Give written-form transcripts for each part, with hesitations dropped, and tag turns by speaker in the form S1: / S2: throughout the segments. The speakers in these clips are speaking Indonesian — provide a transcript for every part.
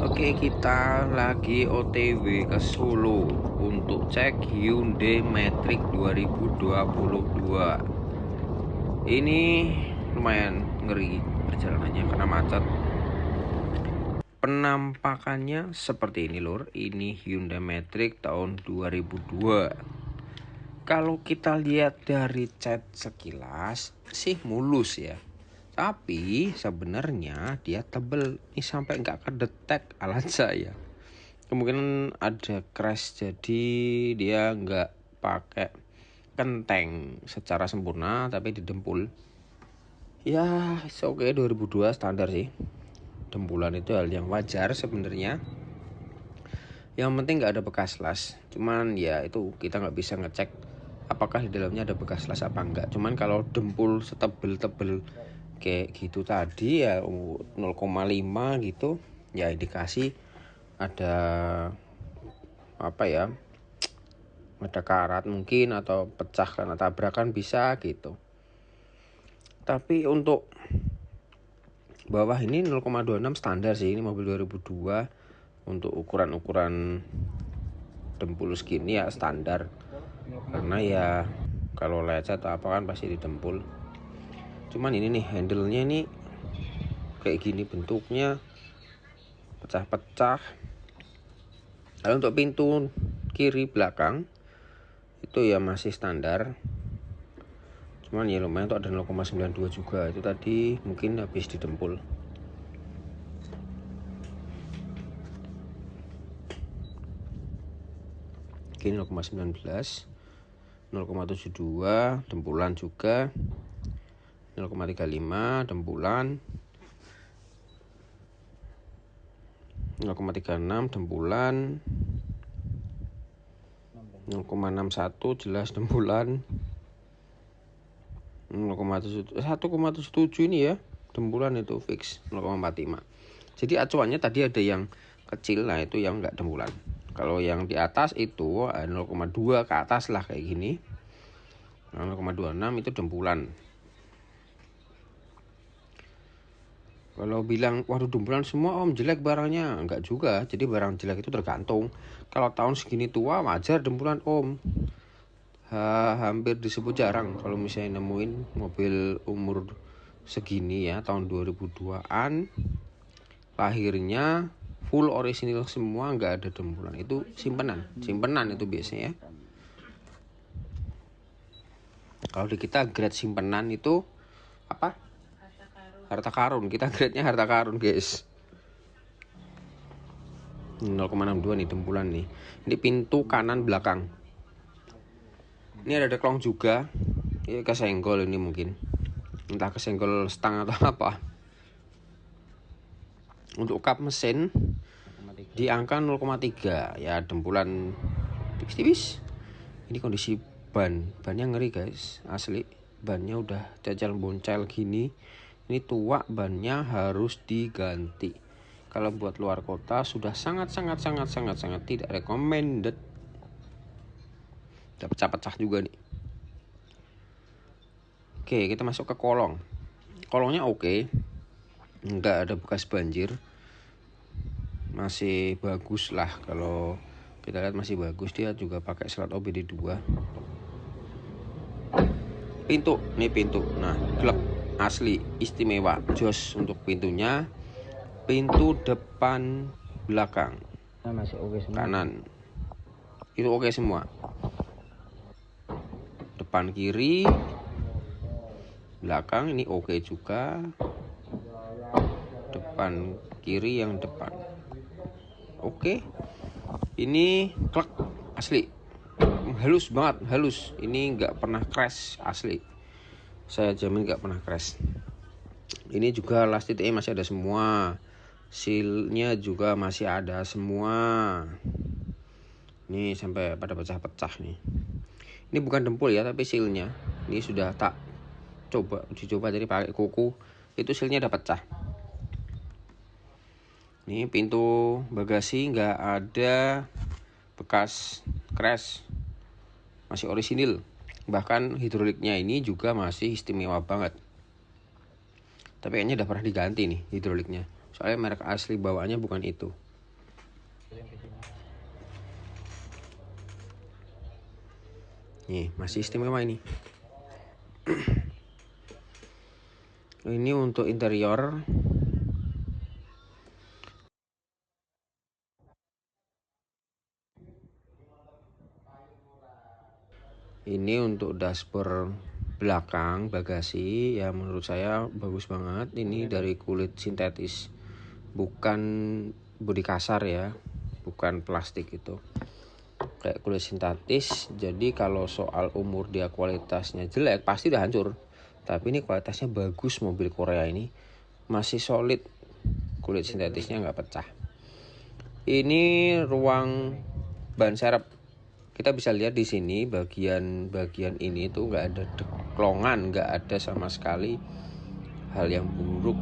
S1: Oke, kita lagi OTW ke Solo untuk cek Hyundai Matrix 2022. Ini lumayan ngeri perjalanannya karena macet. Penampakannya seperti ini lur. Ini Hyundai Matrix tahun 2002. Kalau kita lihat dari cat sekilas sih mulus ya. Tapi sebenarnya dia tebel. Ini sampai nggak kedetek alat saya. Kemungkinan ada crash, jadi dia nggak pakai kenteng secara sempurna tapi didempul. Ya, oke 2002 standar sih. Dempulan itu hal yang wajar sebenarnya. Yang penting nggak ada bekas las. Cuman ya itu kita nggak bisa ngecek apakah di dalamnya ada bekas las apa enggak. Cuman kalau dempul setebel-tebel kayak gitu tadi ya 0,5 gitu ya indikasi ada apa ya, ada karat mungkin atau pecah karena tabrakan bisa gitu. Tapi untuk bawah ini 0,26 standar sih, ini mobil 2002 untuk ukuran dempul segini ya standar. Karena ya kalau lecet atau apa kan pasti didempul. Cuman ini nih handle-nya ini kayak gini bentuknya, pecah-pecah. Kalau untuk pintu kiri belakang itu ya masih standar. Cuman ya lumayan tuh ada 0,92 juga. Itu tadi mungkin habis didempul. Oke, 0,19, 0,72 dempulan juga, 0,35 dempulan, 0,36 dempulan, 0,61 jelas dempulan, 1,77 ini ya dempulan itu fix 0,45. Jadi acuannya tadi ada yang kecil, nah itu yang enggak dempulan. Kalau yang di atas itu 0,2 ke atas lah kayak gini. Nah, 0,26 itu dempulan. Kalau bilang waduh dempulan semua om jelek barangnya, enggak juga. Jadi barang jelek itu tergantung. Kalau tahun segini tua wajar dempulan om. Hampir disebut jarang kalau misalnya nemuin mobil umur segini ya, tahun 2002-an lahirnya full orisinil semua, nggak ada dempulan. Itu simpenan itu biasanya ya. Kalau di kita grade simpenan itu apa? Harta karun. Kita grade-nya harta karun guys. 0,62 nih dempulan nih. Ini pintu kanan belakang. Ini ada deklong juga. Ya kesenggol ini mungkin. Entah kesenggol stang atau apa. Untuk kap mesin di angka 0,3 ya, dempulan tipis-tipis. Ini kondisi bannya ngeri guys, asli bannya udah cacal boncel gini. Ini tua, bannya harus diganti. Kalau buat luar kota sudah sangat tidak recommended. Udah pecah-pecah juga nih. Oke, kita masuk ke kolong. Kolongnya oke, nggak ada bekas banjir, masih bagus lah. Kalau kita lihat masih bagus, dia juga pakai selat OBD2. Pintu, nah glek asli istimewa, jos untuk pintunya. Pintu depan belakang
S2: masih oke semua.
S1: Kanan itu oke semua. Depan kiri belakang ini oke juga. Depan kiri yang depan oke. Ini klek asli, halus banget, halus. Ini nggak pernah crash asli, saya jamin nggak pernah crash. Ini juga las titiknya masih ada semua, sealnya juga masih ada semua. Ini sampai pada pecah-pecah nih. Ini bukan dempul ya, tapi sealnya ini sudah tak dicoba jadi pakai kuku, itu sealnya udah pecah. Ini pintu bagasi nggak ada bekas crash, masih orisinil. Bahkan hidroliknya ini juga masih istimewa banget. Tapi kayaknya udah pernah diganti nih hidroliknya, soalnya merek asli bawaannya bukan itu. Nih masih istimewa ini. Ini untuk interior. Ini untuk dashboard belakang bagasi ya, menurut saya bagus banget. Ini dari kulit sintetis, bukan bodi kasar ya, bukan plastik itu, kayak kulit sintetis. Jadi kalau soal umur dia kualitasnya jelek pasti udah hancur, tapi ini kualitasnya bagus. Mobil Korea ini masih solid, kulit sintetisnya nggak pecah. Ini ruang ban serep. Kita bisa lihat di sini bagian ini tuh nggak ada deklongan, nggak ada sama sekali hal yang buruk,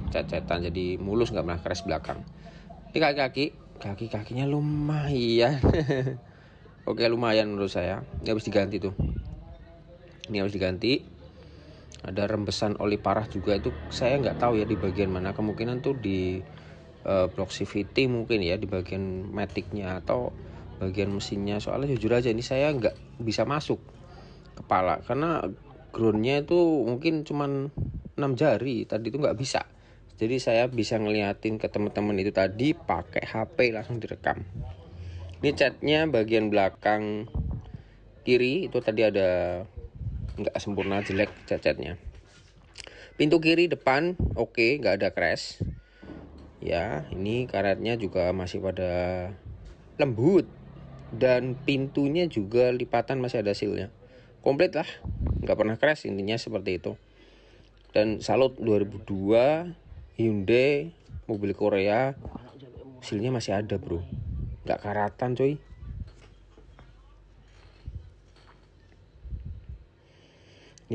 S1: cacetan, jadi mulus, nggak pernah crash belakang. Ini kaki-kakinya lumayan. Oke, lumayan menurut saya. Ini harus diganti tuh. Ini harus diganti. Ada rembesan oli parah juga, itu saya nggak tahu ya di bagian mana. Kemungkinan tuh di blok CVT mungkin ya, di bagian maticnya atau bagian mesinnya. Soalnya jujur aja ini saya nggak bisa masuk kepala karena groundnya itu mungkin cuman 6 jari tadi itu nggak bisa. Jadi saya bisa ngeliatin ke teman-teman itu tadi pakai HP langsung direkam. Ini catnya bagian belakang kiri itu tadi ada nggak sempurna, jelek catnya. Pintu kiri depan oke, nggak ada crash ya. Ini karetnya juga masih pada lembut dan pintunya juga lipatan masih ada sealnya, komplit lah, nggak pernah crash, intinya seperti itu. Dan salut 2002 Hyundai, mobil Korea, sealnya masih ada bro, nggak karatan coy.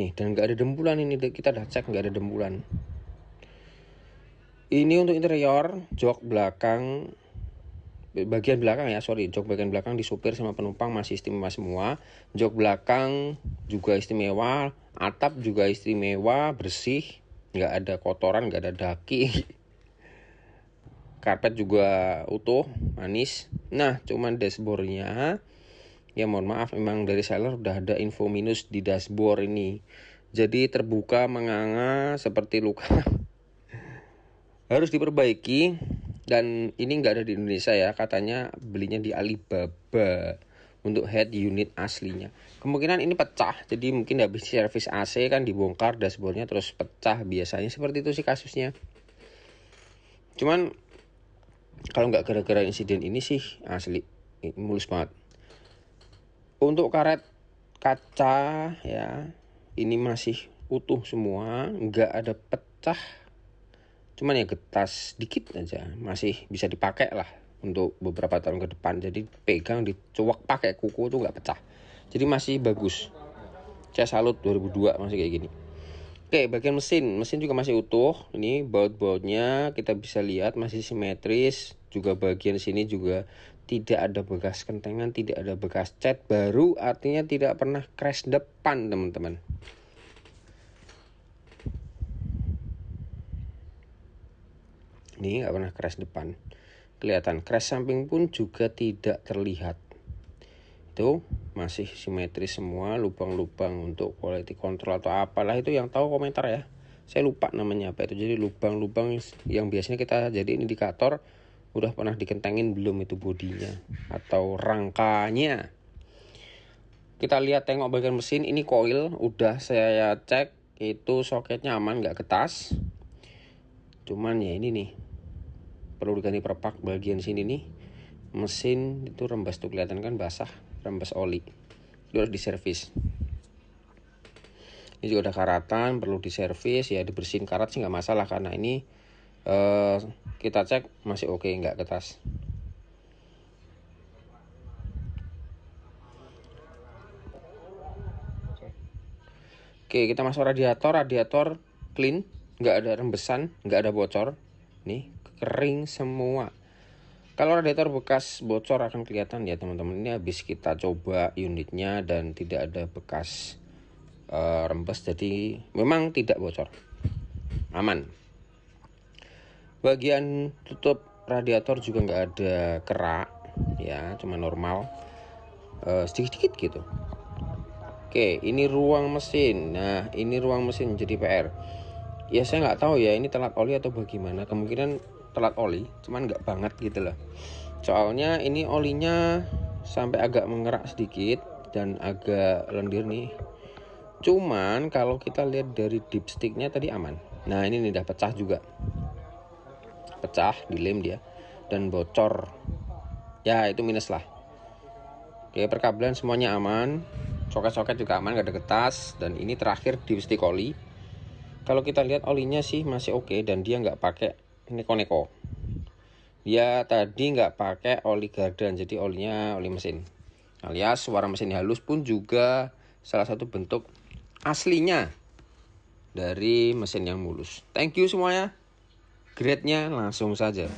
S1: Nih, dan nggak ada dembulan, ini kita udah cek nggak ada dembulan. Ini untuk interior, jok belakang, bagian belakang ya, jok bagian belakang di supir sama penumpang masih istimewa semua. Jok belakang juga istimewa, atap juga istimewa, bersih, nggak ada kotoran, nggak ada daki. Karpet juga utuh, manis. Nah, cuman dashboardnya ya mohon maaf, memang dari seller udah ada info minus di dashboard ini, jadi terbuka menganga seperti luka. Harus diperbaiki. Dan ini nggak ada di Indonesia ya, katanya belinya di Alibaba untuk head unit aslinya. Kemungkinan ini pecah, jadi mungkin habis servis AC kan dibongkar dashboardnya terus pecah, biasanya seperti itu sih kasusnya. Cuman kalau nggak gara-gara insiden ini sih asli mulus banget. Untuk karet kaca ya, ini masih utuh semua, nggak ada pecah. Cuman ya getas dikit aja, masih bisa dipakai lah untuk beberapa tahun ke depan. Jadi pegang dicuak pakai kuku tuh nggak pecah, jadi masih bagus. Saya salut 2002 masih kayak gini. Oke, bagian mesin juga masih utuh. Ini baut-bautnya kita bisa lihat masih simetris. Juga bagian sini juga tidak ada bekas kentengan, tidak ada bekas cat baru, artinya tidak pernah crash depan teman-teman. Ini nggak pernah crash depan, kelihatan. Crash samping pun juga tidak terlihat. Itu masih simetris semua. Lubang-lubang untuk quality control atau apalah itu, yang tahu komentar ya, saya lupa namanya apa itu. Jadi lubang-lubang yang biasanya kita jadi indikator udah pernah dikentengin belum itu bodinya atau rangkanya. Kita lihat, tengok bagian mesin. Ini coil udah saya cek, itu soketnya aman, nggak ketas. Cuman ya ini nih, perlu diganti perpak bagian sini nih. Mesin itu rembes tuh, kelihatan kan basah, rembes oli, itu harus diservis. Ini juga ada karatan, perlu diservis ya, dibersihin karat sih nggak masalah karena ini kita cek masih oke, nggak ketas. Oke, kita masuk radiator clean, nggak ada rembesan, nggak ada bocor. Nih kering semua. Kalau radiator bekas bocor akan kelihatan ya teman-teman. Ini habis kita coba unitnya dan tidak ada bekas rembes, jadi memang tidak bocor, aman. Bagian tutup radiator juga nggak ada kerak ya, cuma normal, sedikit-sedikit gitu. Oke, ini ruang mesin. Nah, ini ruang mesin jadi PR. Ya saya nggak tahu ya ini telat oli atau bagaimana. Kemungkinan telat oli, cuman nggak banget gitu loh. Soalnya ini olinya sampai agak mengerak sedikit dan agak lendir nih. Cuman kalau kita lihat dari dipsticknya tadi aman. Nah ini nih udah pecah juga, pecah dilem dia dan bocor. Ya itu minus lah. Oke, perkabelan semuanya aman, soket-soket juga aman, gak ada getas. Dan ini terakhir dipstick oli. Kalau kita lihat olinya sih masih oke dan dia nggak pakai neko-neko. Dia tadi nggak pakai oli gardan, jadi olinya oli mesin. Alias warna mesin halus pun juga salah satu bentuk aslinya dari mesin yang mulus. Thank you semuanya. Grade-nya langsung saja.